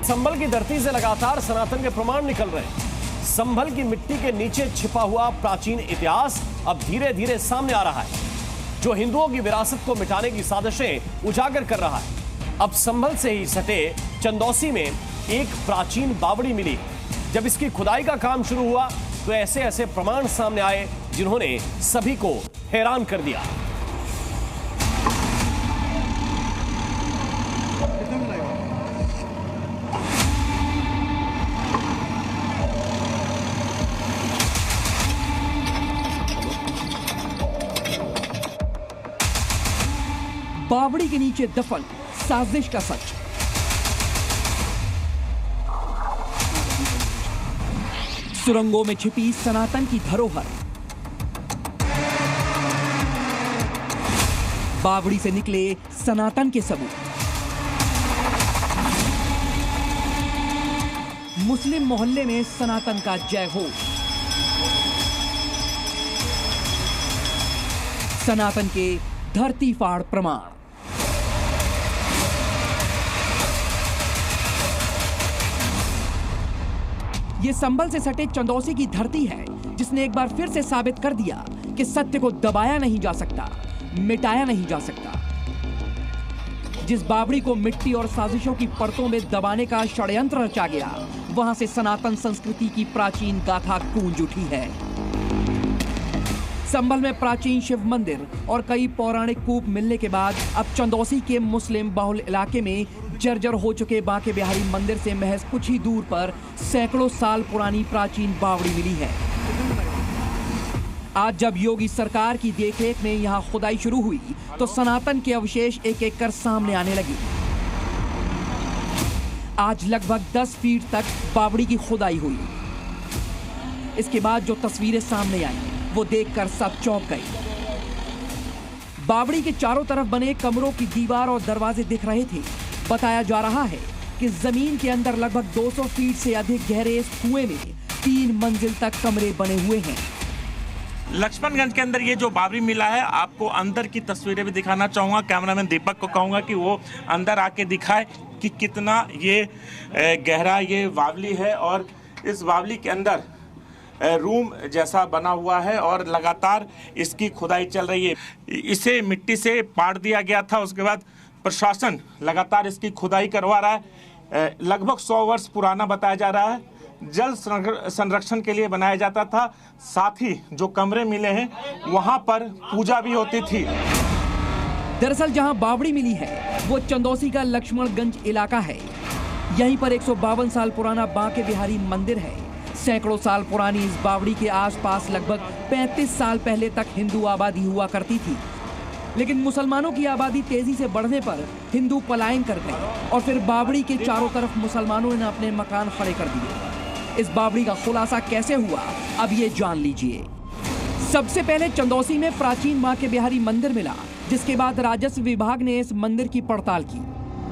संभल की धरती से लगातार सनातन के प्रमाण निकल रहे हैं। संभल की मिट्टी के नीचे छिपा हुआ प्राचीन इतिहास अब धीरे धीरे सामने आ रहा है, जो हिंदुओं की विरासत को मिटाने की साजिशें उजागर कर रहा है। अब संभल से ही सटे चंदौसी में एक प्राचीन बावड़ी मिली। जब इसकी खुदाई का काम शुरू हुआ तो ऐसे ऐसे प्रमाण सामने आए जिन्होंने सभी को हैरान कर दिया। बावड़ी के नीचे दफन साजिश का सच। सुरंगों में छिपी सनातन की धरोहर। बावड़ी से निकले सनातन के सबूत। मुस्लिम मोहल्ले में सनातन का जय हो। सनातन के धरती फाड़ प्रमाण। ये संभल से सटे चंदौसी की धरती है, जिसने एक बार फिर से साबित कर दिया कि सत्य को दबाया नहीं जा सकता, मिटाया नहीं जा सकता। जिस बावड़ी को मिट्टी और साजिशों की परतों में दबाने का षड्यंत्र रचा गया, वहां से सनातन संस्कृति की प्राचीन गाथा गूंज उठी है। संभल में प्राचीन शिव मंदिर और कई पौराणिक कूप मिलने के बाद अब चंदौसी के मुस्लिम बहुल इलाके में जर्जर हो चुके बांके बिहारी मंदिर से महज कुछ ही दूर पर सैकड़ों साल पुरानी प्राचीन बावड़ी मिली है। आज जब योगी सरकार की देखरेख में यहां खुदाई शुरू हुई तो सनातन के अवशेष एक एक कर सामने आने लगे। आज लगभग 10 फीट तक बावड़ी की खुदाई हुई। इसके बाद जो तस्वीरें सामने आई वो देखकर सब चौंक गए। बावड़ी के चारों तरफ बने कमरों की दीवार और दरवाजे दिख रहे थे। बताया जा रहा है कि जमीन के अंदर लगभग 200 फीट से अधिक गहरे इस कुएं में 3 मंजिल तक कमरे बने हुए हैं। लक्ष्मणगंज के अंदर ये जो बावड़ी मिला है, आपको अंदर की तस्वीरें भी दिखाना चाहूँगा। कैमरामैन दीपक को कहूँगा कि वो अंदर आके दिखाए कि कितना ये गहरा ये बावड़ी है और इस बावड़ी के अंदर रूम जैसा बना हुआ है और लगातार इसकी खुदाई चल रही है। इसे मिट्टी से पाट दिया गया था, उसके बाद प्रशासन लगातार इसकी खुदाई करवा रहा है। लगभग 100 वर्ष पुराना बताया जा रहा है। जल संरक्षण के लिए बनाया जाता था। साथ ही जो कमरे मिले हैं वहां पर पूजा भी होती थी। दरअसल जहां बावड़ी मिली है वो चंदौसी का लक्ष्मणगंज इलाका है। यहीं पर 152 साल पुराना बांके बिहारी मंदिर है। सैकड़ों साल पुरानी इस बावड़ी के आसपास लगभग 35 साल पहले तक हिंदू आबादी हुआ करती थी, लेकिन मुसलमानों की आबादी तेजी से बढ़ने पर हिंदू पलायन कर गए और फिर बावड़ी के चारों तरफ मुसलमानों ने अपने मकान खड़े कर दिए। इस बावड़ी का खुलासा कैसे हुआ, अब ये जान लीजिए। सबसे पहले चंदौसी में प्राचीन बांके बिहारी मंदिर मिला, जिसके बाद राजस्व विभाग ने इस मंदिर की पड़ताल की।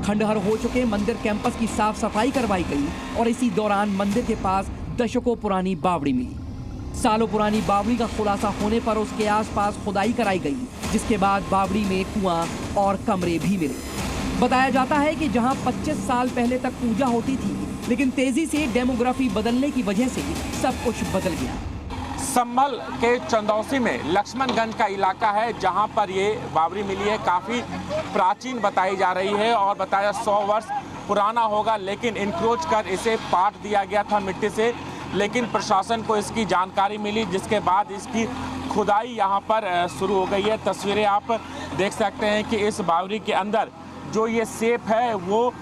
खंडहर हो चुके मंदिर कैंपस की साफ सफाई करवाई गई और इसी दौरान मंदिर के पास दशकों पुरानी बावड़ी मिली। सालों पुरानी बावड़ी का खुलासा होने पर उसके आसपास खुदाई कराई गई, जिसके बाद बावड़ी में कुआं और कमरे भी मिले। बताया जाता है कि जहां 25 साल पहले तक पूजा होती थी, लेकिन तेजी से डेमोग्राफी बदलने की वजह से सब कुछ बदल गया। संभल के चंदौसी में लक्ष्मणगंज का इलाका है जहां पर ये बावड़ी मिली है। काफ़ी प्राचीन बताई जा रही है और बताया 100 वर्ष पुराना होगा, लेकिन इंक्रोच कर इसे पाट दिया गया था मिट्टी से। लेकिन प्रशासन को इसकी जानकारी मिली, जिसके बाद इसकी खुदाई यहाँ पर शुरू हो गई है। तस्वीरें आप देख सकते हैं कि इस बावड़ी के अंदर जो ये शेप है वो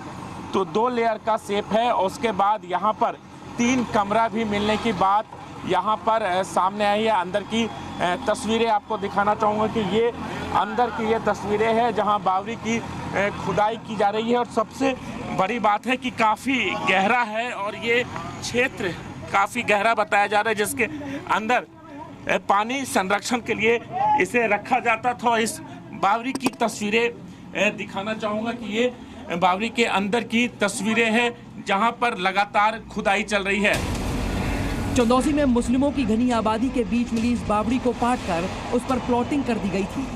तो 2 लेयर का शेप है। उसके बाद यहाँ पर 3 कमरा भी मिलने की बात यहाँ पर सामने आई है। अंदर की तस्वीरें आपको दिखाना चाहूँगा कि ये अंदर की ये तस्वीरें हैं जहाँ बावड़ी की खुदाई की जा रही है। और सबसे बड़ी बात है कि काफ़ी गहरा है और ये क्षेत्र काफ़ी गहरा बताया जा रहा है, जिसके अंदर पानी संरक्षण के लिए इसे रखा जाता था। इस बावड़ी की तस्वीरें दिखाना चाहूँगा कि ये बावड़ी के अंदर की तस्वीरें हैं जहाँ पर लगातार खुदाई चल रही है। चंदौसी में मुस्लिमों की घनी आबादी के बीच मिली इस बावड़ी को पाटकर उस पर प्लॉटिंग कर दी गई थी।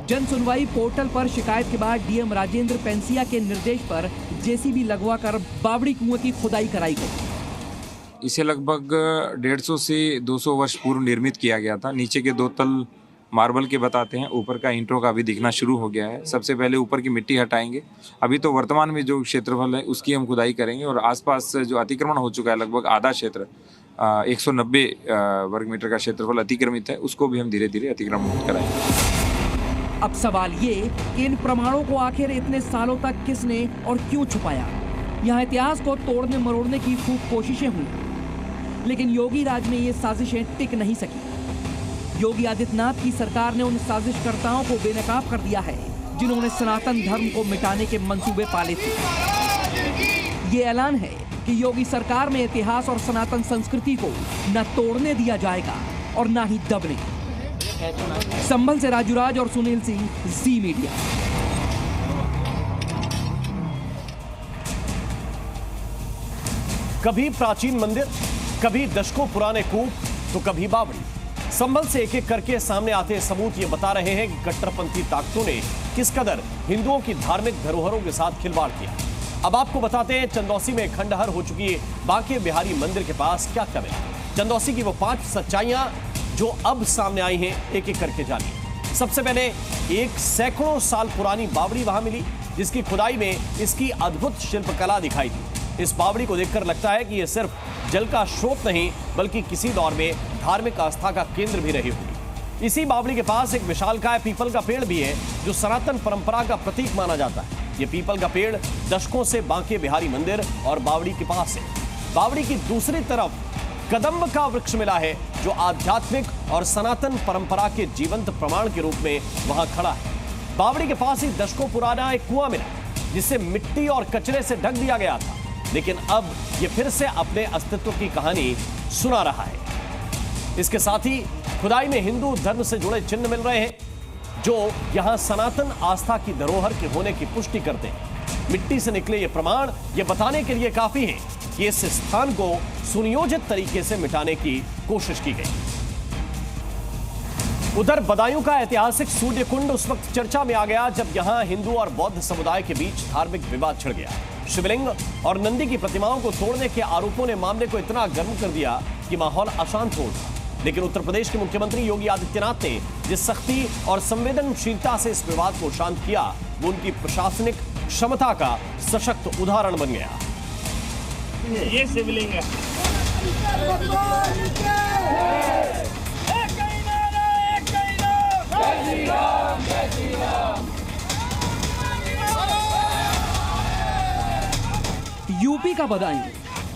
जन सुनवाई पोर्टल पर शिकायत के बाद डीएम राजेंद्र पेंसिया के निर्देश पर जेसीबी लगवाकर बावड़ी कुएं की खुदाई कराई गई। इसे लगभग 150 से 200 वर्ष पूर्व निर्मित किया गया था। नीचे के 2 तल मार्बल के बताते हैं, ऊपर का ईंटों का अभी दिखना शुरू हो गया है। सबसे पहले ऊपर की मिट्टी हटाएंगे। अभी तो वर्तमान में जो क्षेत्रफल है उसकी हम खुदाई करेंगे और आसपास जो अतिक्रमण हो चुका है, लगभग आधा क्षेत्र 190 वर्ग मीटर का क्षेत्रफल अतिक्रमित है, उसको भी हम धीरे धीरे अतिक्रमण मुक्त कराएंगे। अब सवाल ये कि इन प्रमाणों को आखिर इतने सालों तक किसने और क्यों छुपाया। यहाँ इतिहास को तोड़ने मरोड़ने की खूब कोशिशें हुई, लेकिन योगी राज में ये साजिशें टिक नहीं सकी। योगी आदित्यनाथ की सरकार ने उन साजिशकर्ताओं को बेनकाब कर दिया है जिन्होंने सनातन धर्म को मिटाने के मंसूबे पाले थे। ये ऐलान है कि योगी सरकार में इतिहास और सनातन संस्कृति को न तोड़ने दिया जाएगा और न ही दबने। संभल से राजू राज और सुनील सिंह, जी मीडिया। कभी प्राचीन मंदिर, कभी दशकों पुराने कूप, तो कभी बावड़ी। संभल से एक एक करके सामने आते सबूत ये बता रहे हैं कि कट्टरपंथी ताकतों ने किस कदर हिंदुओं की धार्मिक धरोहरों के साथ खिलवाड़ किया। अब आपको बताते हैं चंदौसी में खंडहर हो चुकी बांके बिहारी मंदिर के पास क्या क्या मिला। चंदौसी की वो 5 सच्चाइयां जो अब सामने आई हैं, एक एक करके जानिए। सबसे पहले एक सैकड़ों साल पुरानी बावड़ी वहां मिली, जिसकी खुदाई में इसकी अद्भुत शिल्पकला दिखाई दी। इस बावड़ी को देखकर लगता है कि यह सिर्फ जल का स्रोत नहीं बल्कि किसी दौर में धार्मिक आस्था का केंद्र भी रही होगी। इसी बावड़ी के पास एक विशालकाय पीपल का पेड़ भी है जो सनातन परंपरा का प्रतीक माना जाता है। यह पीपल का पेड़ दशकों से बांके बिहारी मंदिर और बावड़ी के पास है। बावड़ी की दूसरी तरफ कदम्ब का वृक्ष मिला है जो आध्यात्मिक और सनातन परंपरा के जीवंत प्रमाण के रूप में वहां खड़ा है। बावड़ी के पास ही दशकों पुराना एक कुआं मिला जिसे मिट्टी और कचरे से ढक दिया गया था, लेकिन अब यह फिर से अपने अस्तित्व की कहानी सुना रहा है। इसके साथ ही खुदाई में हिंदू धर्म से जुड़े चिन्ह मिल रहे हैं जो यहां सनातन आस्था की धरोहर के होने की पुष्टि करते हैं। मिट्टी से निकले ये प्रमाण ये बताने के लिए काफी है कि इस स्थान को सुनियोजित तरीके से मिटाने की कोशिश की गई। उधर बदायूं का ऐतिहासिक सूर्य कुंड उस वक्त चर्चा में आ गया जब यहां हिंदू और बौद्ध समुदाय के बीच धार्मिक विवाद छिड़ गया। शिवलिंग और नंदी की प्रतिमाओं को तोड़ने के आरोपों ने मामले को इतना गर्म कर दिया कि माहौल अशांत हो उठा। लेकिन उत्तर प्रदेश के मुख्यमंत्री योगी आदित्यनाथ ने जिस सख्ती और संवेदनशीलता से इस विवाद को शांत किया, वो उनकी प्रशासनिक क्षमता का सशक्त उदाहरण बन गया। ये शिवलिंग है। यूपी का बदायूं,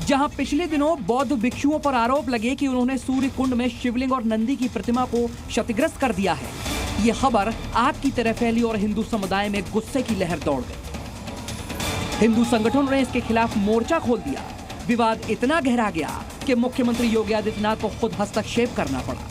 जहां पिछले दिनों बौद्ध भिक्षुओं पर आरोप लगे कि उन्होंने सूर्य कुंड में शिवलिंग और नंदी की प्रतिमा को क्षतिग्रस्त कर दिया है। ये खबर आग की तरह फैली और हिंदू समुदाय में गुस्से की लहर दौड़ गई। हिंदू संगठनों ने इसके खिलाफ मोर्चा खोल दिया। विवाद इतना गहरा गया कि मुख्यमंत्री योगी आदित्यनाथ को खुद हस्तक्षेप करना पड़ा।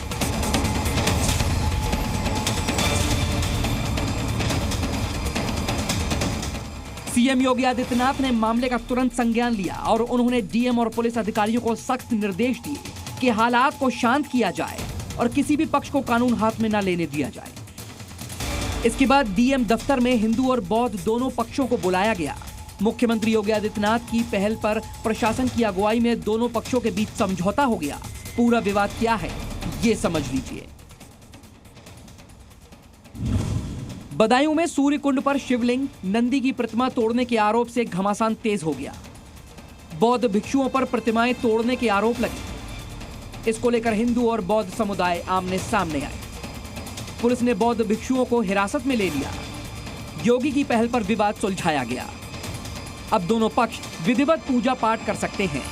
सीएम योगी आदित्यनाथ ने मामले का तुरंत संज्ञान लिया और उन्होंने डीएम और पुलिस अधिकारियों को सख्त निर्देश दिए कि हालात को शांत किया जाए और किसी भी पक्ष को कानून हाथ में न लेने दिया जाए। इसके बाद डीएम दफ्तर में हिंदू और बौद्ध दोनों पक्षों को बुलाया गया। मुख्यमंत्री योगी आदित्यनाथ की पहल पर प्रशासन की अगुवाई में दोनों पक्षों के बीच समझौता हो गया। पूरा विवाद क्या है, ये समझ लीजिए। बदायूं में सूर्य कुंड पर शिवलिंग, नंदी की प्रतिमा तोड़ने के आरोप से घमासान तेज हो गया। बौद्ध भिक्षुओं पर प्रतिमाएं तोड़ने के आरोप लगे। इसको लेकर हिंदू और बौद्ध समुदाय आमने सामने आए। पुलिस ने बौद्ध भिक्षुओं को हिरासत में ले लिया। योगी की पहल पर विवाद सुलझाया गया। अब दोनों पक्ष विधिवत पूजा पाठ कर सकते हैं।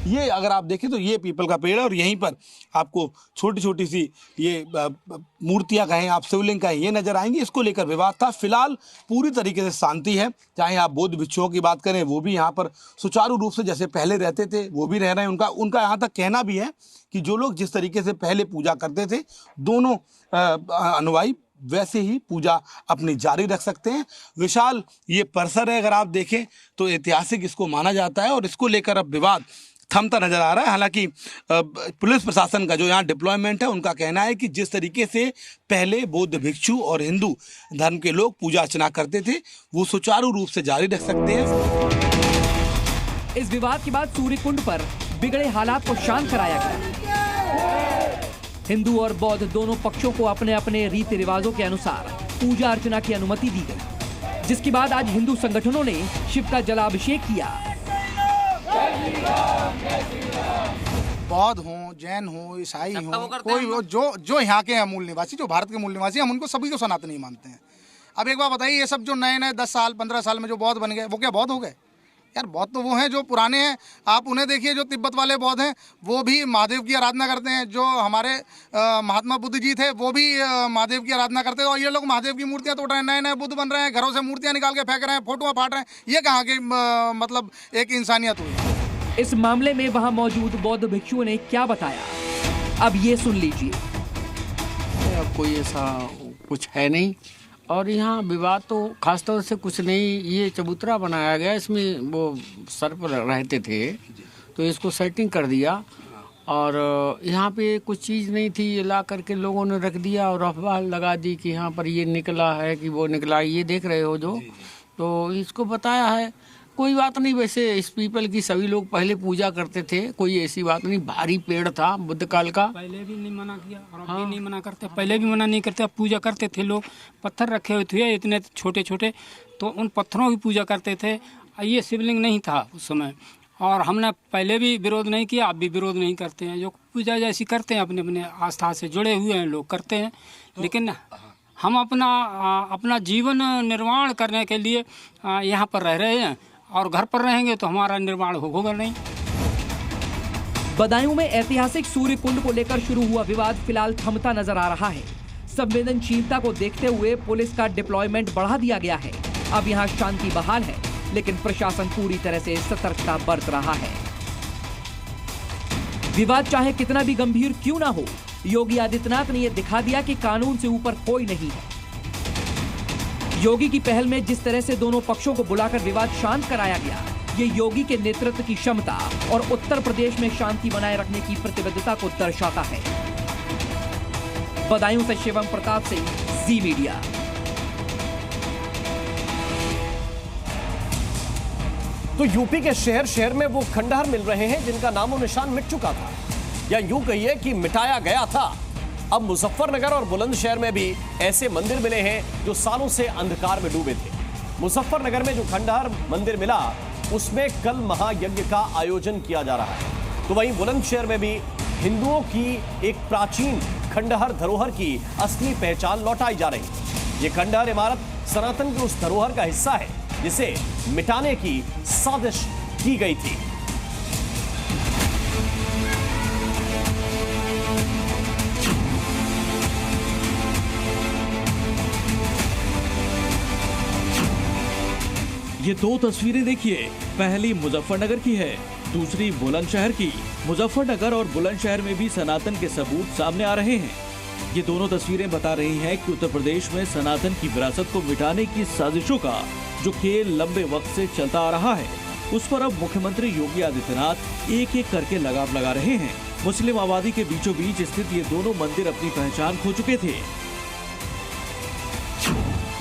ये अगर आप देखें तो ये पीपल का पेड़ है और यहीं पर आपको छोटी छोटी सी ये मूर्तियां कहें, आप शिवलिंग कहें, ये नजर आएंगी। इसको लेकर विवाद था। फिलहाल पूरी तरीके से शांति है। चाहे आप बौद्ध भिक्षुओं की बात करें, वो भी यहाँ पर सुचारू रूप से जैसे पहले रहते थे वो भी रह रहे हैं। उनका यहाँ तक कहना भी है कि जो लोग जिस तरीके से पहले पूजा करते थे, दोनों अनुयायी वैसे ही पूजा अपनी जारी रख सकते हैं। विशाल ये परिसर है, अगर आप देखें तो ऐतिहासिक इसको माना जाता है और इसको लेकर अब विवाद थमता नजर आ रहा है। हालांकि पुलिस प्रशासन का जो यहाँ डिप्लॉयमेंट है, उनका कहना है कि जिस तरीके से पहले बौद्ध भिक्षु और हिंदू धर्म के लोग पूजा अर्चना करते थे, वो सुचारू रूप से जारी रख सकते हैं। इस विवाद के बाद सूर्य कुंड पर बिगड़े हालात को शांत कराया गया। हिंदू और बौद्ध दोनों पक्षों को अपने अपने रीति रिवाजों के अनुसार पूजा अर्चना की अनुमति दी गई, जिसके बाद आज हिंदू संगठनों ने शिव का जलाभिषेक किया। बौद्ध हों, जैन हों, ईसाई हों, कोई हो, जो यहाँ के मूल निवासी, जो भारत के मूल निवासी, हम उनको सभी को सनातनी मानते हैं। अब एक बात बताइए, ये सब जो नए 10 साल 15 साल में जो बौद्ध बन गए, वो क्या बौद्ध हो गए? यार बौद्ध तो वो हैं जो पुराने हैं। आप उन्हें देखिए, जो तिब्बत वाले बौद्ध हैं, वो भी महादेव की आराधना करते हैं। जो हमारे महात्मा बुद्ध जी थे, वो भी महादेव की आराधना करते थे। और ये लोग महादेव की मूर्तियां तोड़ रहे हैं, नए बुद्ध बन रहे हैं, घरों से मूर्तियां निकाल के फेंक रहे हैं, फोटोआं फाड़ रहे हैं। ये कहाँ के मतलब एक इंसानियत हुई? इस मामले में वहां मौजूद बौद्ध भिक्षुओं ने क्या बताया, अब ये सुन लीजिए। अब कोई ऐसा कुछ है नहीं, और यहाँ विवाद तो खासतौर से कुछ नहीं। ये चबूतरा बनाया गया, इसमें वो सर पर रहते थे, तो इसको सेटिंग कर दिया, और यहाँ पे कुछ चीज़ नहीं थी, ये ला करके लोगों ने रख दिया और अफवाह लगा दी कि यहाँ पर ये निकला है कि वो निकला। ये देख रहे हो जो, तो इसको बताया है। कोई बात नहीं, वैसे इस पीपल की सभी लोग पहले पूजा करते थे, कोई ऐसी बात नहीं। भारी पेड़ था बुद्ध काल का। पहले भी नहीं मना किया और अब भी नहीं मना करते। पहले भी मना नहीं करते, अब पूजा करते थे लोग। पत्थर रखे हुए थे इतने छोटे छोटे, तो उन पत्थरों की पूजा करते थे। ये शिवलिंग नहीं था उस समय, और हमने पहले भी विरोध नहीं किया, अब भी विरोध नहीं करते हैं। जो पूजा जैसी करते हैं, अपने अपने आस्था से जुड़े हुए हैं लोग करते हैं, लेकिन हम अपना जीवन निर्माण करने के लिए यहाँ पर रह रहे हैं, और घर पर रहेंगे तो हमारा निर्माण होगा नहीं। बदायूं में ऐतिहासिक सूर्य कुंड को लेकर शुरू हुआ विवाद फिलहाल थमता नजर आ रहा है। संवेदनशीलता को देखते हुए पुलिस का डिप्लॉयमेंट बढ़ा दिया गया है। अब यहाँ शांति बहाल है, लेकिन प्रशासन पूरी तरह से सतर्कता बरत रहा है। विवाद चाहे कितना भी गंभीर क्यों ना हो, योगी आदित्यनाथ ने यह दिखा दिया कि कानून से ऊपर कोई नहीं है। योगी की पहल में जिस तरह से दोनों पक्षों को बुलाकर विवाद शांत कराया गया, ये योगी के नेतृत्व की क्षमता और उत्तर प्रदेश में शांति बनाए रखने की प्रतिबद्धता को दर्शाता है। बदायूं से शिवम प्रताप सिंह, जी मीडिया। तो यूपी के शहर शहर में वो खंडहर मिल रहे हैं जिनका नामो निशान मिट चुका था, या यूं कहिए कि मिटाया गया था। अब मुजफ्फरनगर और बुलंदशहर में भी ऐसे मंदिर मिले हैं जो सालों से अंधकार में डूबे थे। मुजफ्फरनगर में जो खंडहर मंदिर मिला, उसमें कल महायज्ञ का आयोजन किया जा रहा है। तो वहीं बुलंदशहर में भी हिंदुओं की एक प्राचीन खंडहर धरोहर की असली पहचान लौटाई जा रही है। ये खंडहर इमारत सनातन की उस धरोहर का हिस्सा है जिसे मिटाने की साजिश की गई थी। ये दो तस्वीरें देखिए, पहली मुजफ्फरनगर की है, दूसरी बुलंदशहर की। मुजफ्फरनगर और बुलंदशहर में भी सनातन के सबूत सामने आ रहे हैं। ये दोनों तस्वीरें बता रही हैं कि उत्तर प्रदेश में सनातन की विरासत को मिटाने की साजिशों का जो खेल लंबे वक्त से चलता आ रहा है, उस पर अब मुख्यमंत्री योगी आदित्यनाथ एक एक करके लगाम लगा रहे हैं। मुस्लिम आबादी के बीचों बीच स्थित ये दोनों मंदिर अपनी पहचान खो चुके थे।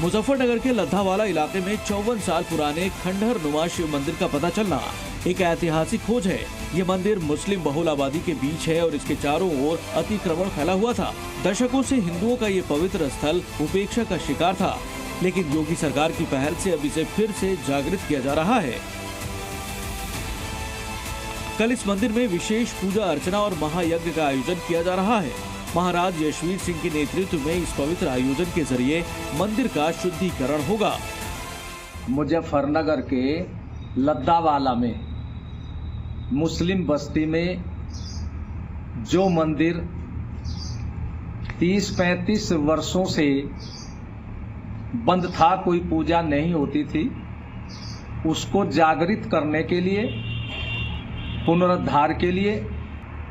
मुजफ्फरनगर के लद्दावाला इलाके में 54 साल पुराने खंडहर नुमा शिव मंदिर का पता चलना एक ऐतिहासिक खोज है। ये मंदिर मुस्लिम बहुल आबादी के बीच है और इसके चारों ओर अतिक्रमण फैला हुआ था। दशकों से हिंदुओं का ये पवित्र स्थल उपेक्षा का शिकार था, लेकिन योगी सरकार की पहल से अब इसे फिर से जागृत किया जा रहा है। कल इस मंदिर में विशेष पूजा अर्चना और महायज्ञ का आयोजन किया जा रहा है। महाराज यशवीर सिंह के नेतृत्व में इस पवित्र आयोजन के जरिए मंदिर का शुद्धिकरण होगा। मुजफ्फरनगर के लद्दावाला में मुस्लिम बस्ती में जो मंदिर 30-35 वर्षों से बंद था, कोई पूजा नहीं होती थी, उसको जागृत करने के लिए, पुनरुद्धार के लिए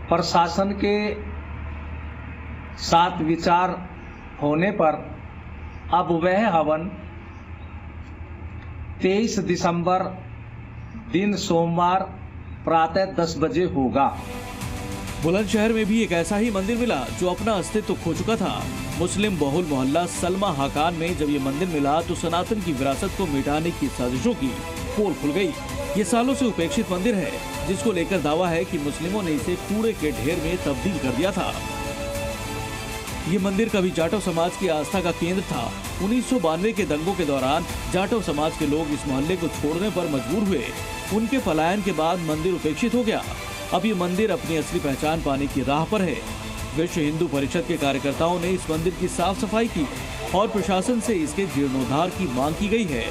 प्रशासन के साथ विचार होने पर अब वह हवन 23 दिसंबर दिन सोमवार प्रातः 10 बजे होगा। बुलंदशहर में भी एक ऐसा ही मंदिर मिला जो अपना अस्तित्व खो चुका था। मुस्लिम बहुल मोहल्ला सलमा हाकान में जब ये मंदिर मिला तो सनातन की विरासत को मिटाने की साजिशों की पोल खुल गई। ये सालों से उपेक्षित मंदिर है जिसको लेकर दावा है कि मुस्लिमों ने इसे कूड़े के ढेर में तब्दील कर दिया था। ये मंदिर कभी जाटव समाज की आस्था का केंद्र था। 1992 के दंगों के दौरान जाटव समाज के लोग इस मोहल्ले को छोड़ने पर मजबूर हुए। उनके पलायन के बाद मंदिर उपेक्षित हो गया। अब ये मंदिर अपनी असली पहचान पाने की राह पर है। विश्व हिंदू परिषद के कार्यकर्ताओं ने इस मंदिर की साफ सफाई की और प्रशासन से इसके जीर्णोद्धार की मांग की गई है।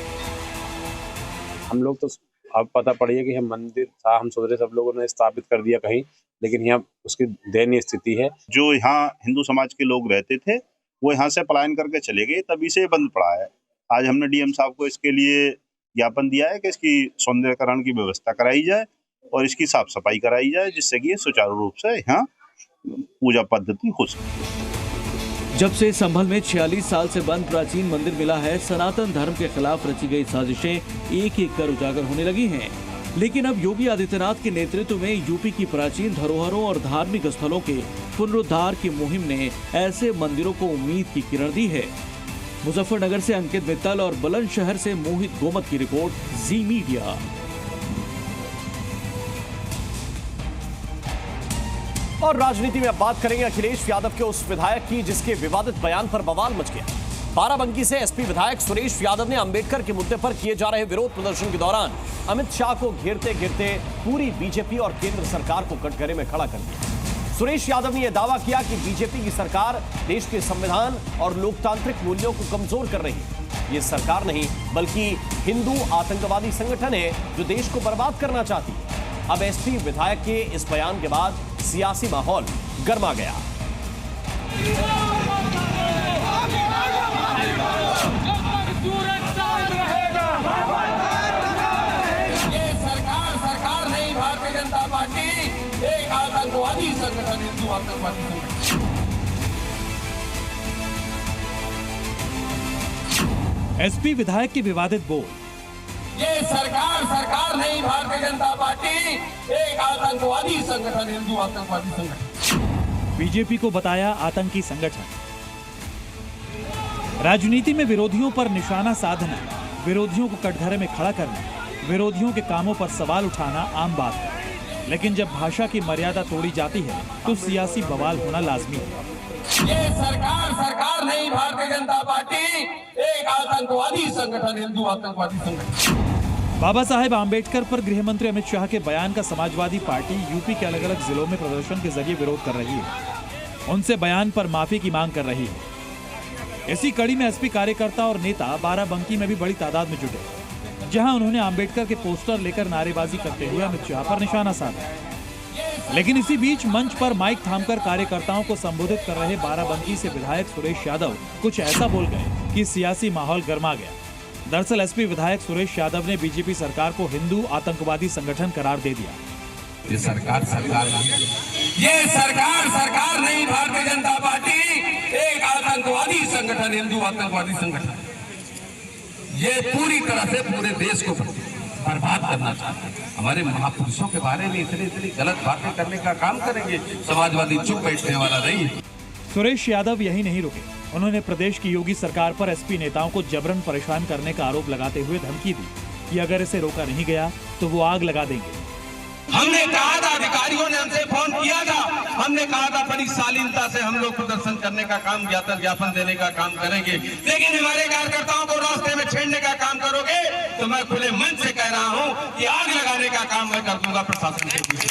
हम लोग तो अब पता पड़ी है कि यह मंदिर था, हम सोच रहे सब लोगों ने स्थापित कर दिया कहीं, लेकिन यहाँ उसकी दयनीय स्थिति है। जो यहाँ हिंदू समाज के लोग रहते थे वो यहाँ से पलायन करके चले गए, तभी से बंद पड़ा है। आज हमने डीएम साहब को इसके लिए ज्ञापन दिया है कि इसकी सौंदर्यकरण की व्यवस्था कराई जाए और इसकी साफ सफाई कराई जाए, जिससे कि ये सुचारू रूप से यहाँ पूजा पद्धति हो सके। जब से संभल में 46 साल से बंद प्राचीन मंदिर मिला है, सनातन धर्म के खिलाफ रची गई साजिशें एक एक कर उजागर होने लगी हैं। लेकिन अब योगी आदित्यनाथ के नेतृत्व में यूपी की प्राचीन धरोहरों और धार्मिक स्थलों के पुनरुद्धार की मुहिम ने ऐसे मंदिरों को उम्मीद की किरण दी है। मुजफ्फरनगर से अंकित मित्तल और बुलंदशहर से मोहित गोमत की रिपोर्ट, जी मीडिया। और राजनीति में अब बात करेंगे अखिलेश यादव के उस विधायक की जिसके विवादित बयान पर बवाल मच गया। बाराबंकी से एसपी विधायक सुरेश यादव ने अंबेडकर के मुद्दे पर किए जा रहे विरोध प्रदर्शन के दौरान अमित शाह को घेरते घेरते पूरी बीजेपी और केंद्र सरकार को कटघरे में खड़ा कर दिया। सुरेश यादव ने यह दावा किया कि बीजेपी की सरकार देश के संविधान और लोकतांत्रिक मूल्यों को कमजोर कर रही है। ये सरकार नहीं बल्कि हिंदू आतंकवादी संगठन है जो देश को बर्बाद करना चाहती है। अब एसपी विधायक के इस बयान के बाद सियासी माहौल गर्मा गया। ये सरकार नहीं, भारतीय जनता पार्टी एक आतंकवादी संगठन, हिंदू आतंकवादी संगठन। एसपी विधायक के विवादित बोल। ये सरकार नहीं, भारतीय जनता पार्टी एक आतंकवादी संगठन, हिंदू आतंकवादी संगठन। बीजेपी को बताया आतंकी संगठन। राजनीति में विरोधियों पर निशाना साधना, विरोधियों को कटघरे में खड़ा करना, विरोधियों के कामों पर सवाल उठाना आम बात है। लेकिन जब भाषा की मर्यादा तोड़ी जाती है तो सियासी बवाल होना लाजमी है। ये सरकार नहीं, भारतीय जनता पार्टी एक आतंकवादी संगठन, हिंदू आतंकवादी संगठन। बाबा साहेब आम्बेडकर पर गृह मंत्री अमित शाह के बयान का समाजवादी पार्टी यूपी के अलग अलग जिलों में प्रदर्शन के जरिए विरोध कर रही है। उनसे बयान पर माफी की मांग कर रही है। इसी कड़ी में एसपी कार्यकर्ता और नेता बाराबंकी में भी बड़ी तादाद में जुटे, जहां उन्होंने आम्बेडकर के पोस्टर लेकर नारेबाजी करते हुए अमित शाह पर निशाना साधा। लेकिन इसी बीच मंच पर माइक थामकर कार्यकर्ताओं को संबोधित कर रहे बाराबंकी से विधायक सुरेश यादव कुछ ऐसा बोल गए कि सियासी माहौल गर्मा गया। दरअसल एसपी विधायक सुरेश यादव ने बीजेपी सरकार को हिंदू आतंकवादी संगठन करार दे दिया। ये सरकार नहीं, भारतीय जनता पार्टी एक आतंकवादी संगठन, हिंदू आतंकवादी संगठन। ये पूरी तरह से पूरे देश को बर्बाद करना चाहते हैं। हमारे महापुरुषों के बारे में इतनी गलत बातें करने का काम करेंगे। समाजवादी चुप बैठने वाला नहीं है। सुरेश यादव यही नहीं रुके, उन्होंने प्रदेश की योगी सरकार पर एसपी नेताओं को जबरन परेशान करने का आरोप लगाते हुए धमकी दी कि अगर इसे रोका नहीं गया तो वो आग लगा देंगे। हमने कहा था, अधिकारियों ने हमसे फोन किया था, हमने कहा था बड़ी शालीनता से हम लोग प्रदर्शन करने का काम, ज्ञापन देने का काम करेंगे, लेकिन हमारे कार्यकर्ताओं को रास्ते में छेड़ने का काम करोगे तो मैं खुले मन से कह रहा हूं कि आग लगाने का काम मैं कर दूंगा प्रशासन के पीछे।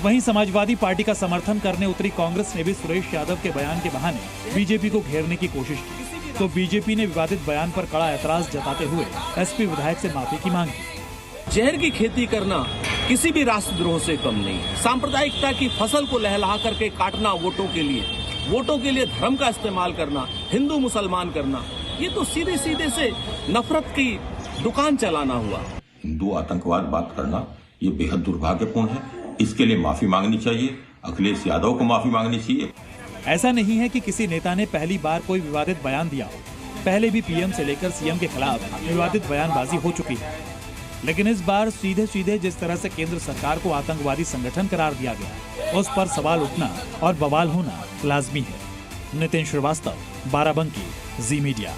वहीं समाजवादी पार्टी का समर्थन करने उतरी कांग्रेस ने भी सुरेश यादव के बयान के बहाने बीजेपी को घेरने की कोशिश की, तो बीजेपी ने विवादित बयान पर कड़ा ऐतराज जताते हुए एसपी विधायक से माफी की मांग की। जहर की खेती करना किसी भी राष्ट्रद्रोह से कम नहीं है। सांप्रदायिकता की फसल को लहलहा करके काटना वोटों के लिए धर्म का इस्तेमाल करना, हिंदू मुसलमान करना, ये तो सीधे सीधे से नफरत की दुकान चलाना हुआ। हिंदू आतंकवाद बात करना ये बेहद दुर्भाग्यपूर्ण है। इसके लिए माफी मांगनी चाहिए, अखिलेश यादव को माफी मांगनी चाहिए। ऐसा नहीं है कि किसी नेता ने पहली बार कोई विवादित बयान दिया हो, पहले भी पीएम से लेकर सीएम के खिलाफ विवादित बयानबाजी हो चुकी है। लेकिन इस बार सीधे सीधे जिस तरह से केंद्र सरकार को आतंकवादी संगठन करार दिया गया, उस पर सवाल उठना और बवाल होना लाजमी है। नितिन श्रीवास्तव, बाराबंकी, जी मीडिया।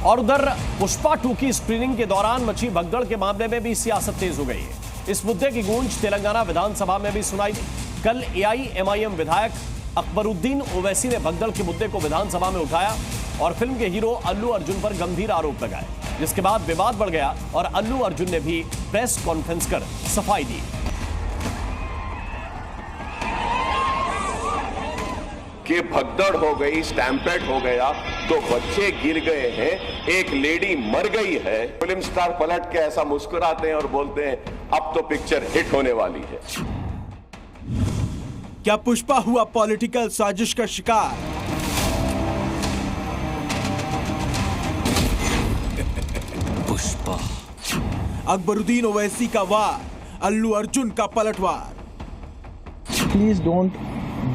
और उधर पुष्पा 2 की स्क्रीनिंग के दौरान मची भगदड़ के मामले में भी सियासत तेज हो गई है। इस मुद्दे की गूंज तेलंगाना विधानसभा में भी सुनाई दी। कल AIMIM विधायक अकबरुद्दीन ओवैसी ने भगदड़ के मुद्दे को विधानसभा में उठाया और फिल्म के हीरो अल्लू अर्जुन पर गंभीर आरोप लगाए, जिसके बाद विवाद बढ़ गया और अल्लू अर्जुन ने भी प्रेस कॉन्फ्रेंस कर सफाई दी। कि भगदड़ हो गई, स्टैम्पेड हो गया, 2 बच्चे गिर गए हैं, एक लेडी मर गई है। फिल्म स्टार पलट के ऐसा मुस्कुराते हैं और बोलते हैं अब तो पिक्चर हिट होने वाली है। क्या पुष्पा हुआ पॉलिटिकल साजिश का शिकार? पुष्पा। अकबरुद्दीन ओवैसी का वार, अल्लू अर्जुन का पलटवार। प्लीज डोंट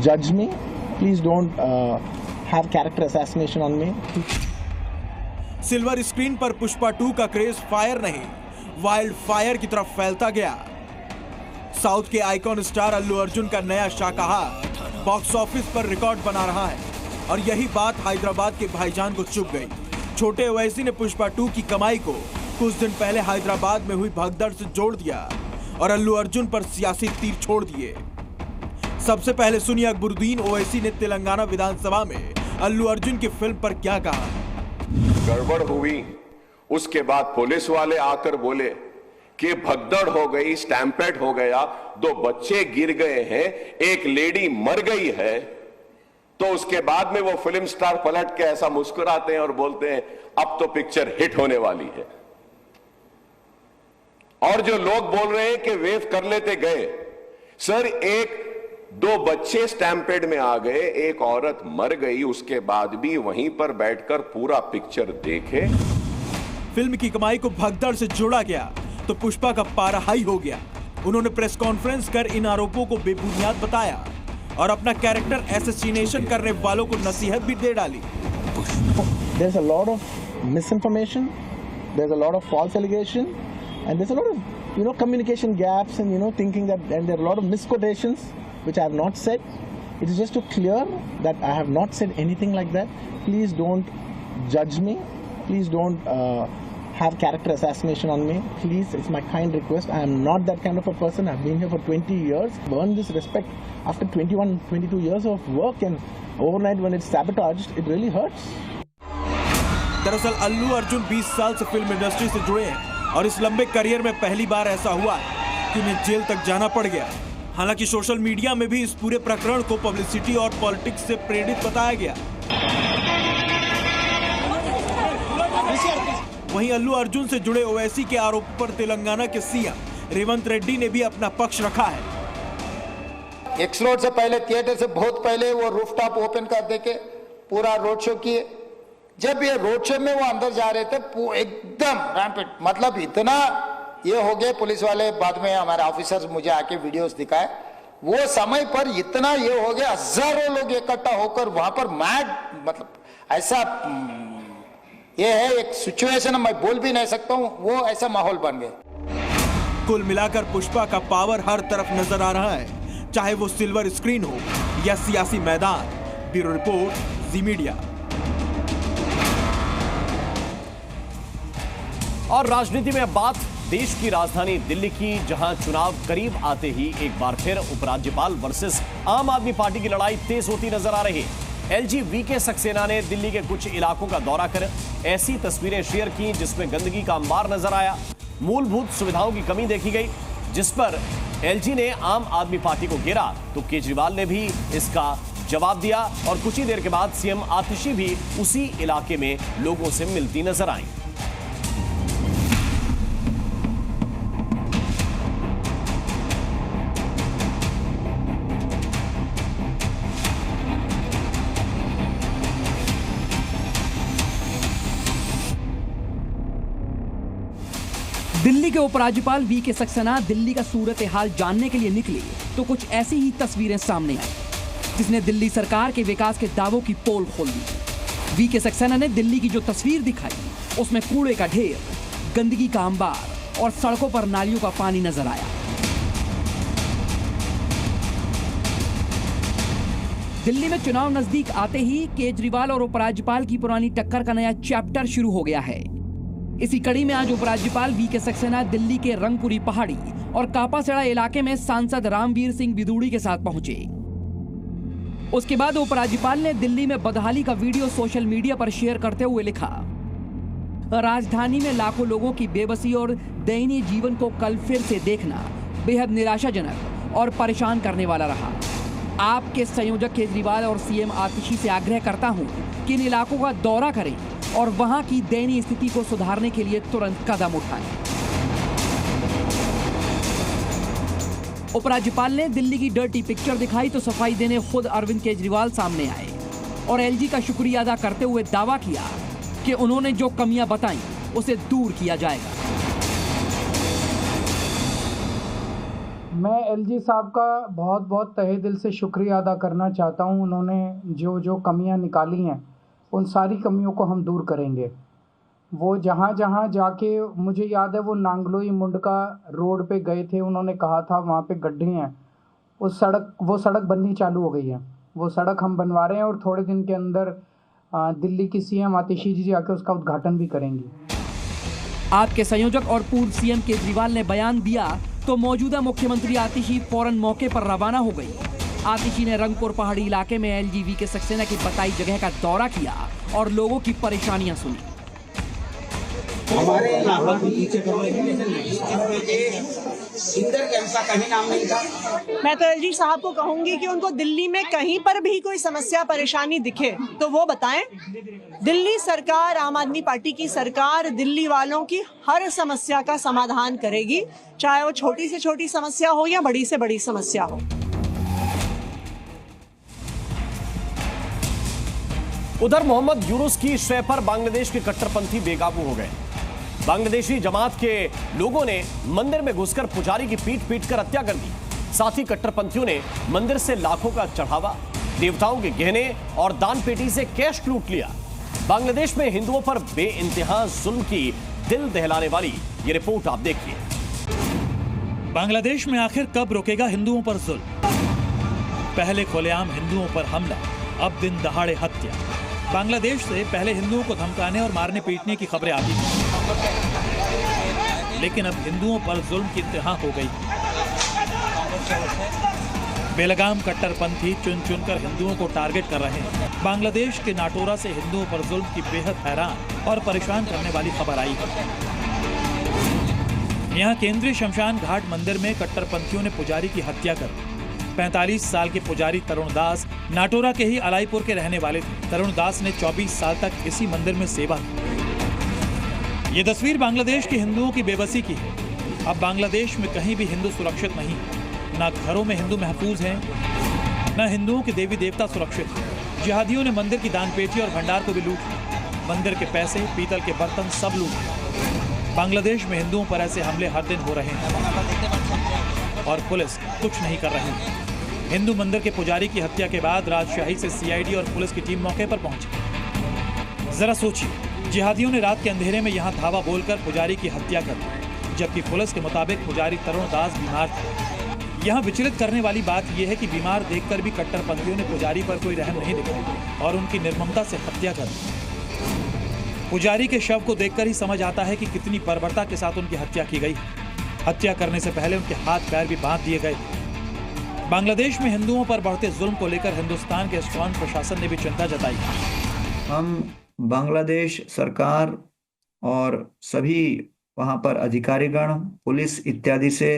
जज me, please don't have character assassination on me. Silver screen पर पुष्पा 2 का क्रेज फायर नहीं, वाइल्ड फायर की तरफ फैलता गया। साउथ के आइकॉन स्टार अल्लू अर्जुन का नया शाकाहार बॉक्स ऑफिस पर रिकॉर्ड बना रहा है और यही बात हैदराबाद के भाईजान को चुभ गई। छोटे ओवैसी ने पुष्पा 2 की कमाई को कुछ दिन पहले हैदराबाद में हुई भगदड़ से जोड़ दिया और अल्लू अर्जुन पर सियासी तीर छोड़ दिए। सबसे पहले सुनिए अकबरुद्दीन ओवैसी ने तेलंगाना विधानसभा में अल्लू अर्जुन की फिल्म पर क्या कहा। गड़बड़ हुई, उसके बाद पुलिस वाले आकर बोले कि भगदड़ हो गई, स्टैम्पेड हो गया, 2 बच्चे गिर गए हैं, एक लेडी मर गई है। तो उसके बाद में वो फिल्म स्टार पलट के ऐसा मुस्कुराते हैं और बोलते हैं अब तो पिक्चर हिट होने वाली है। और जो लोग बोल रहे हैं कि वेव कर लेते गए, सर 1-2 बच्चे स्टैम्पेड में आ गए, एक औरत मर गई, उसके बाद भी वहीं पर बैठकर पूरा पिक्चर देखे। फिल्म की कमाई को भगदड़ से जोड़ा गया तो पुष्पा का पारा हाई हो गया। उन्होंने प्रेस कॉन्फ्रेंस कर इन आरोपों को बेबुनियाद बताया और अपना कैरेक्टर एसेसिनेशन करने वालों को नसीहत भी दे डाली। There's a lot of misinformation, there's a lot of false allegation, and there's a lot of communication gaps and thinking that, and there are a lot of misquotations which I have not said. It is just to clear that I have not said anything like that. Please don't judge me. Please don't have character assassination on me. Please, it's my kind request. I am not that kind of a person. I've been here for 20 years. Earn this respect after 21, 22 years of work, and overnight when it's sabotaged, it really hurts. दरअसल अल्लू अर्जुन 20 साल से film industry से जुड़े हैं और इस लंबे career में पहली बार ऐसा हुआ कि उन्हें जेल तक जाना पड़ गया। हालांकि सोशल मीडिया में भी इस पूरे प्रकरण को पब्लिसिटी और पॉलिटिक्स से प्रेरित बताया गया। वहीं अल्लू अर्जुन से जुड़े ओवैसी के आरोप पर तेलंगाना के सीएम रेवंत रेड्डी ने भी अपना पक्ष रखा है। एक्स रोड से पहले, थिएटर से बहुत पहले वो रूफटॉप ओपन कर देके पूरा रोड शो किए। जब ये रोड शो में वो अंदर जा रहे थे एकदम रैंपेड, मतलब इतना ये हो गया। पुलिस वाले बाद में हमारे ऑफिसर्स मुझे आके वीडियोस दिखाए, वो समय पर इतना ये हो गया, हजारों लोग इकट्ठा होकर वहां पर मैड, मतलब ऐसा ये है एक सिचुएशन, मैं बोल भी नहीं सकता हूँ, वो ऐसा माहौल बन गया। कुल मिलाकर पुष्पा का पावर हर तरफ नजर आ रहा है, चाहे वो सिल्वर स्क्रीन हो या सियासी मैदान। ब्यूरो रिपोर्ट, जी मीडिया। और राजनीति में बात देश की राजधानी दिल्ली की, जहां चुनाव करीब आते ही एक बार फिर उपराज्यपाल वर्सेस आम आदमी पार्टी की लड़ाई तेज होती नजर आ रही है। एलजी वीके सक्सेना ने दिल्ली के कुछ इलाकों का दौरा कर ऐसी तस्वीरें शेयर की जिसमें गंदगी का अंबार नजर आया, मूलभूत सुविधाओं की कमी देखी गई, जिस पर एलजी ने आम आदमी पार्टी को घेरा तो केजरीवाल ने भी इसका जवाब दिया और कुछ ही देर के बाद सीएम आतिशी भी उसी इलाके में लोगों से मिलती नजर आई। दिल्ली के उपराज्यपाल वीके सक्सेना दिल्ली का सूरत हाल जानने के लिए निकले तो कुछ ऐसी ही तस्वीरें सामने आई, जिसने दिल्ली सरकार के विकास के दावों की पोल खोल दी। वीके सक्सेना ने दिल्ली की जो तस्वीर दिखाई उसमें कूड़े का ढेर, गंदगी का अंबार और सड़कों पर नालियों का पानी नजर आया। दिल्ली में चुनाव नजदीक आते ही केजरीवाल और उपराज्यपाल की पुरानी टक्कर का नया चैप्टर शुरू हो गया है। इसी कड़ी में आज उपराज्यपाल वीके सक्सेना दिल्ली के रंगपुरी पहाड़ी और कापासेड़ा इलाके में सांसद रामवीर सिंह बिदूड़ी के साथ पहुंचे। उसके बाद उपराज्यपाल ने दिल्ली में बदहाली का वीडियो सोशल मीडिया पर शेयर करते हुए लिखा, राजधानी में लाखों लोगों की बेबसी और दयनीय जीवन को कल फिर से देखना बेहद निराशाजनक और परेशान करने वाला रहा। आपके संयोजक केजरीवाल और सीएम आतिशी से आग्रह करता हूं कि इन इलाकों का दौरा करें और वहां की दयनीय स्थिति को सुधारने के लिए तुरंत कदम उठाएं। उपराज्यपाल ने दिल्ली की डर्टी पिक्चर दिखाई तो सफाई देने खुद अरविंद केजरीवाल सामने आए और एलजी का शुक्रिया अदा करते हुए दावा किया कि उन्होंने जो कमियां बताई उसे दूर किया जाएगा। मैं एलजी साहब का बहुत बहुत तहे दिल से शुक्रिया अदा करना चाहता हूं। उन्होंने जो कमियां निकाली हैं उन सारी कमियों को हम दूर करेंगे। वो जहां जहां जाके, मुझे याद है वो नांगलोई मुंडका रोड पे गए थे, उन्होंने कहा था वहाँ पे गड्ढे हैं, वो सड़क बननी चालू हो गई है। वो सड़क हम बनवा रहे हैं और थोड़े दिन के अंदर दिल्ली की सीएम आतिशी जी आके उसका उद्घाटन भी करेंगी। आपके संयोजक और पूर्व सीएम केजरीवाल ने बयान दिया तो मौजूदा मुख्यमंत्री आतिशी फौरन मौके पर रवाना हो गई। आतिशी ने रंगपुर पहाड़ी इलाके में एलजी वीके सक्सेना की बताई जगह का दौरा किया और लोगों की परेशानियां सुनी। हमारे यहाँ इंदर कैंप का कहीं नाम नहीं था। मैं तो एलजी साहब को कहूंगी कि उनको दिल्ली में कहीं पर भी कोई समस्या परेशानी दिखे तो वो बताएं। दिल्ली सरकार, आम आदमी पार्टी की सरकार दिल्ली वालों की हर समस्या का समाधान करेगी, चाहे वो छोटी से छोटी समस्या हो या बड़ी से बड़ी समस्या हो। उधर मोहम्मद यूनुस की श्रेय पर बांग्लादेश के कट्टरपंथी बेकाबू हो गए। बांग्लादेशी जमात के लोगों ने मंदिर में घुसकर पुजारी की पीट कर हत्या कर दी। साथ ही कट्टरपंथियों ने मंदिर से लाखों का चढ़ावा, देवताओं के गहने और दान पेटी से कैश लूट लिया। बांग्लादेश में हिंदुओं पर बेइंतहा जुल्म की दिल दहलाने वाली ये रिपोर्ट आप देखिए। बांग्लादेश में आखिर कब रुकेगा हिंदुओं पर जुल्म? पहले खुलेआम हिंदुओं पर हमला, अब दिन दहाड़े हत्या। बांग्लादेश से पहले हिंदुओं को धमकाने और मारने पीटने की खबरें आती थी, लेकिन अब हिंदुओं पर जुल्म की इंतहा हो गई। बेलगाम कट्टरपंथी चुन चुनकर हिंदुओं को टारगेट कर रहे हैं। बांग्लादेश के नाटोरा से हिंदुओं पर जुल्म की बेहद हैरान और परेशान करने वाली खबर आई है। यहाँ केंद्रीय शमशान घाट मंदिर में कट्टरपंथियों ने पुजारी की हत्या कर दी। 45 साल के पुजारी तरुण दास नाटोरा के ही अलाईपुर के रहने वाले थे। तरुण दास ने 24 साल तक इसी मंदिर में सेवा की। ये तस्वीर बांग्लादेश के हिंदुओं की बेबसी की है। अब बांग्लादेश में कहीं भी हिंदू सुरक्षित नहीं, ना घरों में हिंदू महफूज हैं, ना हिंदुओं के देवी देवता सुरक्षित हैं। जिहादियों ने मंदिर की दानपेटी और भंडार को भी लूट लिया। मंदिर के पैसे, पीतल के बर्तन सब लूट लिए। बांग्लादेश में हिंदुओं पर ऐसे हमले हर दिन हो रहे हैं और पुलिस कुछ नहीं कर रही है। हिंदू मंदिर के पुजारी की हत्या के बाद राजशाही से सीआईडी और पुलिस की टीम मौके पर पहुंची। जरा सोचिए, जिहादियों ने रात के अंधेरे में यहां धावा बोलकर पुजारी की हत्या कर दी, जबकि पुलिस के मुताबिक पुजारी तरुण दास बीमार थे। यहां विचलित करने वाली बात यह है कि बीमार देखकर भी कट्टरपंथियों ने पुजारी पर कोई रहम नहीं दिखाया और उनकी निर्ममता से हत्या कर दी। पुजारी के शव को देखकर ही समझ आता है कि कितनी बर्बरता के साथ उनकी हत्या की गई। हत्या करने से पहले उनके हाथ पैर भी बांध दिए गए। बांग्लादेश में हिंदुओं पर बढ़ते जुल्म को लेकर हिंदुस्तान के स्ट्रॉन्ग प्रशासन ने भी चिंता जताई। हम बांग्लादेश सरकार और सभी वहां पर अधिकारीगण, पुलिस इत्यादि से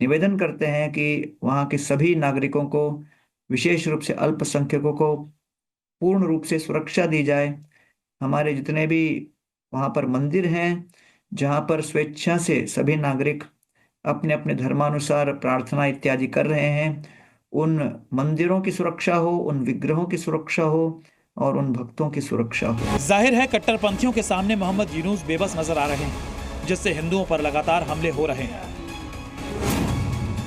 निवेदन करते हैं कि वहां के सभी नागरिकों को, विशेष रूप से अल्पसंख्यकों को पूर्ण रूप से सुरक्षा दी जाए। हमारे जितने भी वहां पर मंदिर हैं जहां पर स्वेच्छा से सभी नागरिक अपने अपने धर्मानुसार प्रार्थना इत्यादि कर रहे हैं, उन मंदिरों की सुरक्षा हो, उन विग्रहों की सुरक्षा हो और उन भक्तों की सुरक्षा हो। जाहिर है कट्टरपंथियों के सामने मोहम्मद यूनुस बेबस नजर आ रहे हैं, जिससे हिंदुओं पर लगातार हमले हो रहे हैं।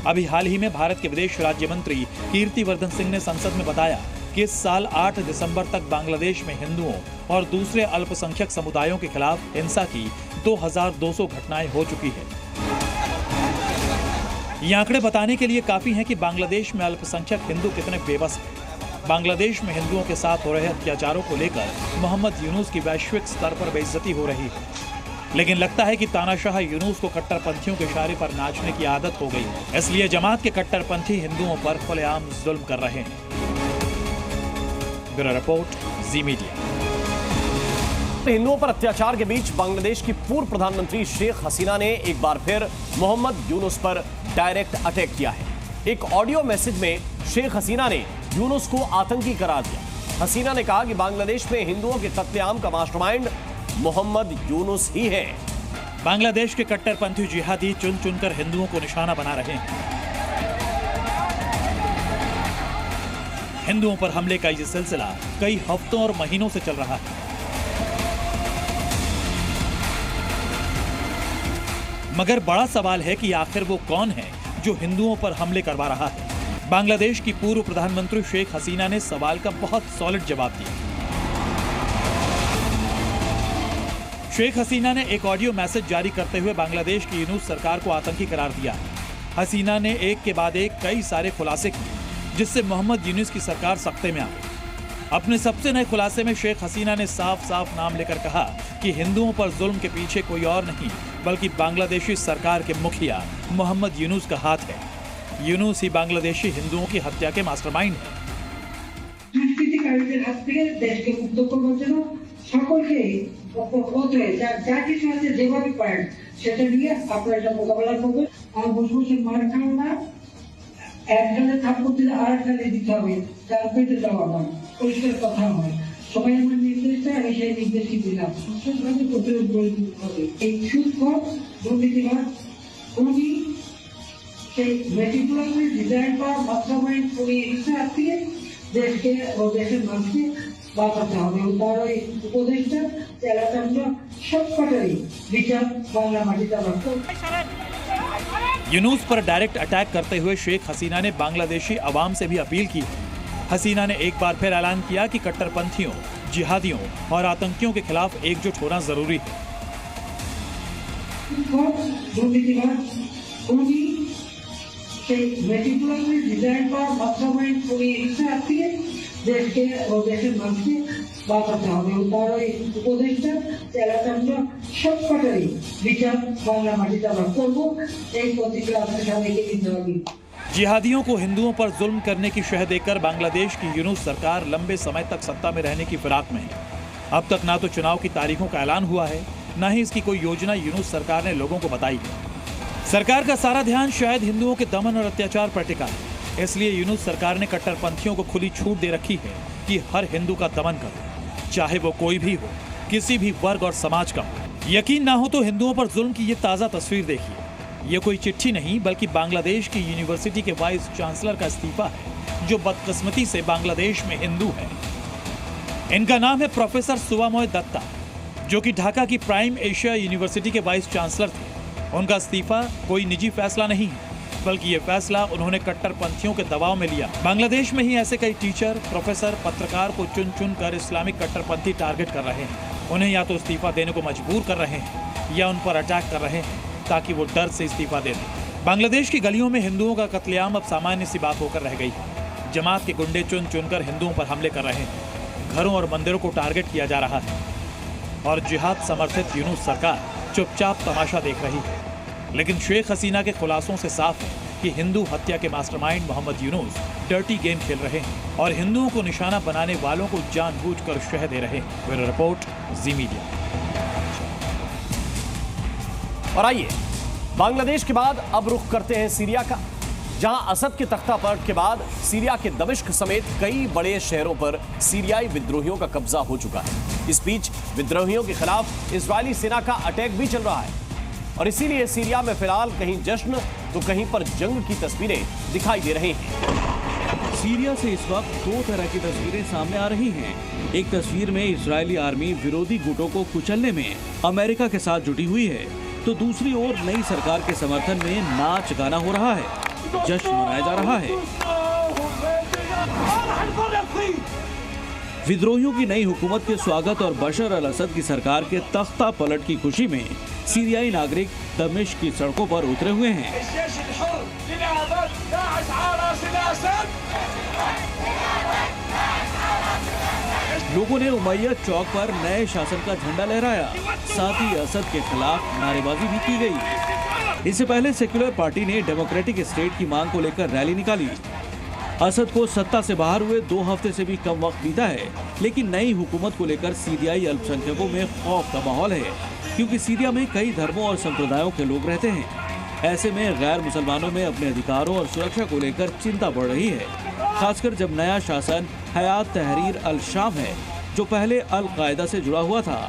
अभी हाल ही में भारत के विदेश राज्य मंत्री कीर्तिवर्धन सिंह ने संसद में बताया कि इस साल 8 दिसंबर तक बांग्लादेश में हिंदुओं और दूसरे अल्पसंख्यक समुदायों के खिलाफ हिंसा की 2200 घटनाएं हो चुकी है। ये आंकड़े बताने के लिए काफी हैं कि बांग्लादेश में अल्पसंख्यक हिंदू कितने बेबस हैं। बांग्लादेश में हिंदुओं के साथ हो रहे अत्याचारों को लेकर मोहम्मद यूनुस की वैश्विक स्तर पर बेइज्जती हो रही है, लेकिन लगता है कि तानाशाह यूनुस को कट्टरपंथियों के इशारे पर नाचने की आदत हो गई है, इसलिए जमात के कट्टरपंथी हिंदुओं पर खुलेआम जुल्म कर रहे हैं। ब्यूरो रिपोर्ट, जी मीडिया। हिंदुओं पर अत्याचार के बीच बांग्लादेश की पूर्व प्रधानमंत्री शेख हसीना ने एक बार फिर मोहम्मद यूनुस पर डायरेक्ट अटैक किया है। एक ऑडियो मैसेज में शेख हसीना ने यूनुस को आतंकी करार दिया। हसीना ने कहा कि बांग्लादेश में हिंदुओं के कत्लेआम का मास्टरमाइंड मोहम्मद यूनुस ही है। बांग्लादेश के कट्टरपंथी जिहादी चुन चुनकर हिंदुओं को निशाना बना रहे हैं। हिंदुओं पर हमले का ये सिलसिला कई हफ्तों और महीनों से चल रहा है, मगर बड़ा सवाल है कि आखिर वो कौन है जो हिंदुओं पर हमले करवा रहा है। बांग्लादेश की पूर्व प्रधानमंत्री शेख हसीना ने सवाल का बहुत सॉलिड जवाब दिया। शेख हसीना ने एक ऑडियो मैसेज जारी करते हुए बांग्लादेश की यूनुस सरकार को आतंकी करार दिया। हसीना ने एक के बाद एक कई सारे खुलासे किए, जिससे मोहम्मद यूनुस की सरकार सख्ते में आ गई। अपने सबसे नए खुलासे में शेख हसीना ने साफ साफ नाम लेकर कहा कि हिंदुओं पर जुल्म के पीछे कोई और नहीं बल्कि बांग्लादेशी सरकार के मुखिया मोहम्मद यूनुस का हाथ है। यूनुस ही बांग्लादेशी हिंदुओं की हत्या के मास्टरमाइंड है। यूनुस पर डायरेक्ट अटैक करते हुए शेख हसीना ने बांग्लादेशी अवाम से भी अपील की है। हसीना ने एक बार फिर ऐलान किया कि कट्टरपंथियों, जिहादियों और आतंकियों के खिलाफ एकजुट होना जरूरी है। जिहादियों को हिंदुओं पर जुल्म करने की शह देकर बांग्लादेश की यूनुस सरकार लंबे समय तक सत्ता में रहने की फिराक में है। अब तक ना तो चुनाव की तारीखों का ऐलान हुआ है, न ही इसकी कोई योजना यूनुस सरकार ने लोगों को बताई है। सरकार का सारा ध्यान शायद हिंदुओं के दमन और अत्याचार पर टिका है। इसलिए यूनुस सरकार ने कट्टरपंथियों को खुली छूट दे रखी है कि हर हिंदू का दमन करो, चाहे वो कोई भी हो, किसी भी वर्ग और समाज का हो। यकीन ना हो तो हिंदुओं पर जुल्म की ये ताज़ा तस्वीर देखिए। ये कोई चिट्ठी नहीं बल्कि बांग्लादेश की यूनिवर्सिटी के वाइस चांसलर का इस्तीफा है, जो बदकिस्मती से बांग्लादेश में हिंदू है। इनका नाम है प्रोफेसर सुवामोय दत्ता, जो कि ढाका की प्राइम एशिया यूनिवर्सिटी के वाइस चांसलर थे। उनका इस्तीफा कोई निजी फैसला नहीं है, बल्कि ये फैसला उन्होंने कट्टरपंथियों के दबाव में लिया। बांग्लादेश में ही ऐसे कई टीचर, प्रोफेसर, पत्रकार को चुन चुन कर इस्लामिक कट्टरपंथी टारगेट कर रहे हैं। उन्हें या तो इस्तीफा देने को मजबूर कर रहे हैं या उन पर अटैक कर रहे हैं ताकि वो डर से इस्तीफा दे दें। बांग्लादेश की गलियों में हिंदुओं का कत्लेआम अब सामान्य सी बात होकर रह गई है। जमात के गुंडे चुन चुनकर हिंदुओं पर हमले कर रहे हैं, घरों और मंदिरों को टारगेट किया जा रहा है और जिहाद समर्थित यूनुस सरकार चुपचाप तमाशा देख रही है। लेकिन शेख हसीना के खुलासों से साफ है कि हिंदू हत्या के mastermind Mohammad Yunus dirty game खेल रहे हैं और हिंदुओं को निशाना बनाने वालों को जानबूझकर शह दे रहे हैं। ब्यूरो रिपोर्ट, जी मीडिया। और आइए बांग्लादेश के बाद अब रुख करते हैं सीरिया का, जहां असद के तख्तापलट के बाद सीरिया के दमिश्क समेत कई बड़े शहरों पर सीरियाई विद्रोहियों का कब्जा हो चुका है। इस बीच विद्रोहियों के खिलाफ इजरायली सेना का अटैक भी चल रहा है और इसीलिए सीरिया में फिलहाल कहीं जश्न तो कहीं पर जंग की तस्वीरें दिखाई दे रही हैं। सीरिया से इस वक्त दो तरह की तस्वीरें सामने आ रही हैं। एक तस्वीर में इजरायली आर्मी विरोधी गुटों को कुचलने में अमेरिका के साथ जुटी हुई है, तो दूसरी ओर नई सरकार के समर्थन में नाच गाना हो रहा है, जश्न मनाया जा रहा है। विद्रोहियों की नई हुकूमत के स्वागत और बशर अल असद की सरकार के तख्ता पलट की खुशी में सीरियाई नागरिक दमिश्क की सड़कों पर उतरे हुए हैं। लोगों ने उमैयद चौक पर नए शासन का झंडा लहराया, साथ ही असद के खिलाफ नारेबाजी भी की गई। इससे पहले सेक्युलर पार्टी ने डेमोक्रेटिक स्टेट की मांग को लेकर रैली निकाली। असद को सत्ता से बाहर हुए 2 हफ्ते से भी कम वक्त बीता है, लेकिन नई हुकूमत को लेकर सीरियाई अल्पसंख्यकों में खौफ का माहौल है, क्योंकि सीरिया में कई धर्मों और संप्रदायों के लोग रहते हैं। ऐसे में गैर मुसलमानों में अपने अधिकारों और सुरक्षा को लेकर चिंता बढ़ रही है, खासकर जब नया शासन हयात तहरीर अल शाम है, जो पहले अल कायदा से जुड़ा हुआ था।